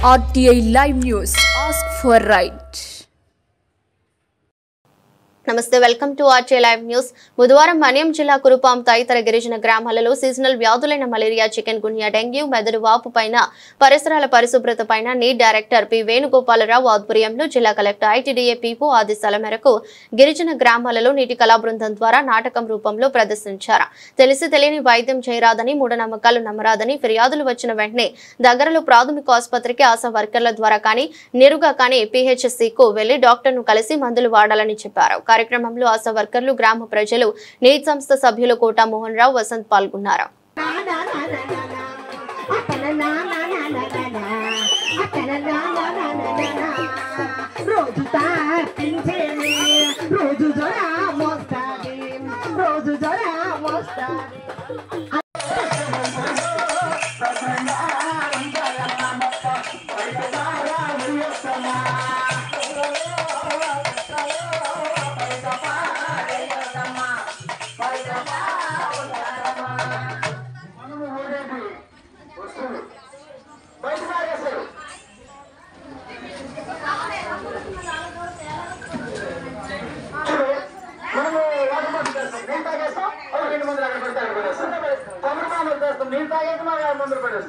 RTI Live News. Ask for right. నమస్తే welcome to RT live news. బుధవారం మన్యం జిల్లా కురుపాం తదితర గిరిజన గ్రామాలలో సీజనల్ వ్యాధులైన మలేరియా, చికెన్ గున్యా, డెంగ్యూ, మెదడు వాపు పైన పరిసరాల పరిశుభ్రత పైన నీట్ డైరెక్టర్ పి వేణుగోపాలరావు ఆధ్వర్యంలో జిల్లా కలెక్టర్ ఐటీడీఏ పీపు ఆదేశాల మేరకు గిరిజన గ్రామాలలో నీటి కళా బృందం ద్వారా నాటకం రూపంలో ప్రదర్శించారు. తెలిసి తెలియని వైద్యం చేయరాదని, మూఢనమ్మకాలు నమ్మరాదని, ఫిర్యాదులు వచ్చిన వెంటనే దగ్గరలో ప్రాథమిక ఆసుపత్రికి ఆశా వర్కర్ల ద్వారా కానీ నేరుగా కానీ PHCకు వెళ్లి డాక్టర్ను కలిసి మందులు వాడాలని చెప్పారు. కార్యక్రమంలో ఆశా వర్కర్లు, గ్రామ ప్రజలు, నీట్ సంస్థ సభ్యులు కోట మోహన్ రావు, వసంత్ పాల్గొన్నారు. నీళ్ళు తాగేసి మా ముందు పడేస్తాం.